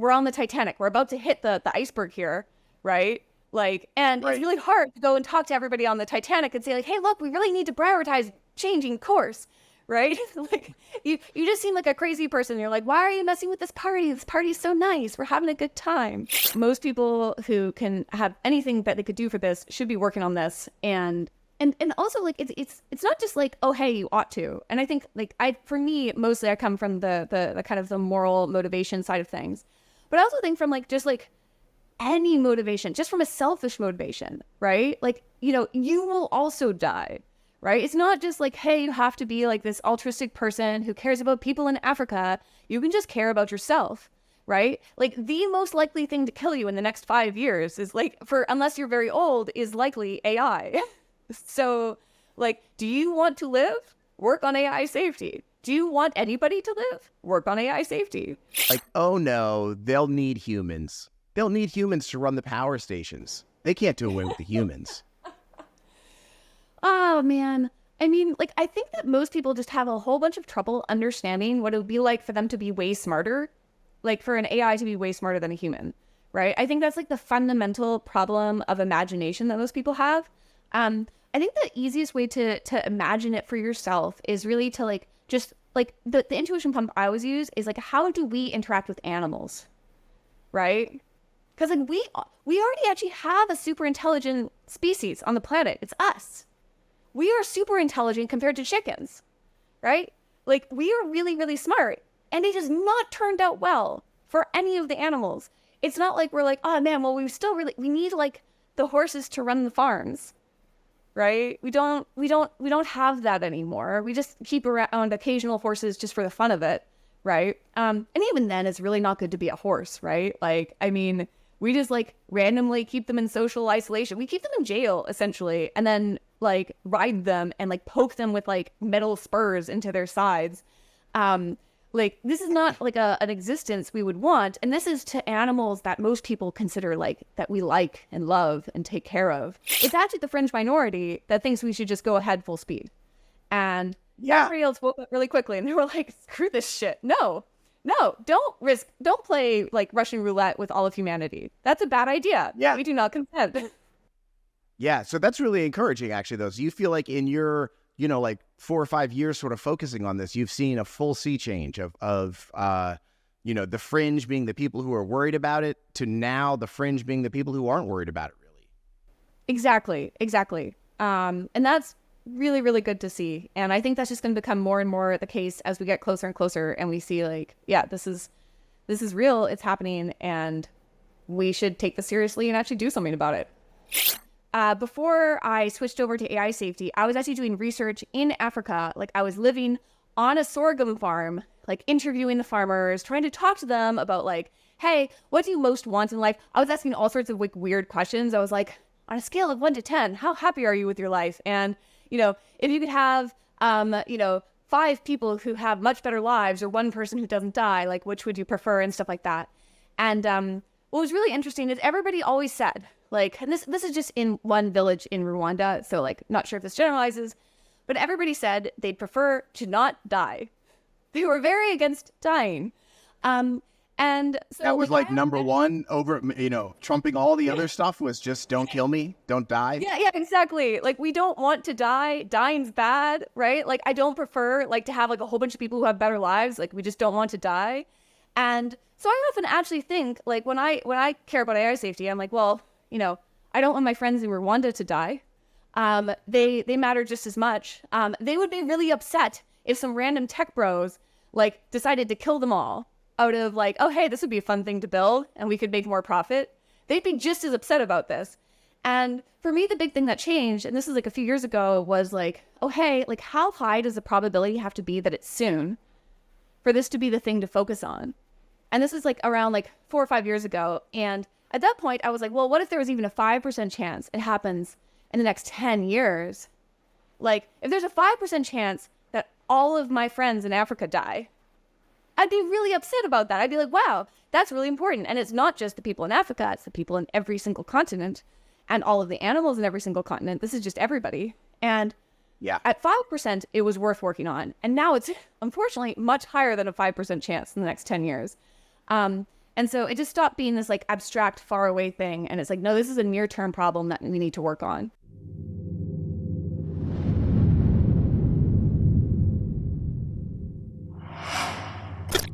we're on the Titanic. We're about to hit the iceberg here, right? Like, and Right. it's really hard to go and talk to everybody on the Titanic and say like, hey, look, we really need to prioritize changing course, right? Like, you just seem like a crazy person. You're like, why are you messing with this party? This party's so nice. We're having a good time. Most people who can have anything that they could do for this should be working on this. And also, like, it's not just like, oh, hey, you ought to. And I think, like, for me, mostly I come from the kind of the moral motivation side of things. But I also think from, like, just, like, any motivation, just from a selfish motivation, right? Like, you know, you will also die, right? It's not just like, hey, you have to be, like, this altruistic person who cares about people in Africa. You can just care about yourself, right? Like, the most likely thing to kill you in the next 5 years is, like, unless you're very old, is likely AI. So, like, do you want to live? Work on AI safety. Do you want anybody to live? Work on AI safety. Like, oh no, they'll need humans. They'll need humans to run the power stations. They can't do away with the humans. Oh, man. I mean, like, I think that most people just have a whole bunch of trouble understanding what it would be like for them to be way smarter, like for an AI to be way smarter than a human, right? I think that's like the fundamental problem of imagination that most people have. I think the easiest way to imagine it for yourself is really to like, just like the intuition pump I always use is like, how do we interact with animals, right? Because like we already actually have a super intelligent species on the planet. It's us. We are super intelligent compared to chickens, right? Like we are really, really smart, and it has not turned out well for any of the animals. It's not like we're like, oh man, well, we need like the horses to run the farms. Right? We don't have that anymore. We just keep around occasional horses just for the fun of it, right? And even then, it's really not good to be a horse, right? Like, I mean, we just like randomly keep them in social isolation. We keep them in jail essentially, and then like ride them and like poke them with like metal spurs into their sides. Like this is not like an existence we would want, and this is to animals that most people consider like that we like and love and take care of. It's actually the fringe minority that thinks we should just go ahead full speed, and everybody else woke up really quickly and they were like, screw this shit. No, don't play like Russian roulette with all of humanity. That's a bad idea. Yeah, we do not consent. Yeah, so that's really encouraging actually though. So you feel like in your, you know, like 4 or 5 years sort of focusing on this, you've seen a full sea change of you know, the fringe being the people who are worried about it to now the fringe being the people who aren't worried about it really. Exactly. And that's really, really good to see. And I think that's just going to become more and more the case as we get closer and closer and we see like, yeah, this is real, it's happening, and we should take this seriously and actually do something about it. Before I switched over to AI safety, I was actually doing research in Africa. Like I was living on a sorghum farm, like interviewing the farmers, trying to talk to them about like, hey, what do you most want in life? I was asking all sorts of like weird questions. I was like, on a scale of 1 to 10, how happy are you with your life? And, you know, if you could have, you know, 5 people who have much better lives or 1 person who doesn't die, like which would you prefer and stuff like that. And what was really interesting is everybody always said, like, and this is just in one village in Rwanda, so like not sure if this generalizes, but everybody said they'd prefer to not die. They were very against dying. And so that was like number one over, you know, trumping all the other stuff was just don't kill me, don't die. Yeah, exactly. Like we don't want to die. Dying's bad, right? Like I don't prefer like to have like a whole bunch of people who have better lives. Like we just don't want to die. And so I often actually think like when I care about AI safety, I'm like, well, you know, I don't want my friends in Rwanda to die. They matter just as much. They would be really upset if some random tech bros like decided to kill them all out of like, oh, hey, this would be a fun thing to build and we could make more profit. They'd be just as upset about this. And for me, the big thing that changed, and this is like a few years ago, was like, oh, hey, like how high does the probability have to be that it's soon for this to be the thing to focus on? And this is like around like 4 or 5 years ago. And at that point, I was like, well, what if there was even a 5% chance it happens in the next 10 years? Like, if there's a 5% chance that all of my friends in Africa die, I'd be really upset about that. I'd be like, wow, that's really important. And it's not just the people in Africa, it's the people in every single continent and all of the animals in every single continent. This is just everybody. And yeah, at 5%, it was worth working on. And now it's unfortunately much higher than a 5% chance in the next 10 years. And And so it just stopped being this like abstract, far away thing. And it's like, no, this is a near term problem that we need to work on.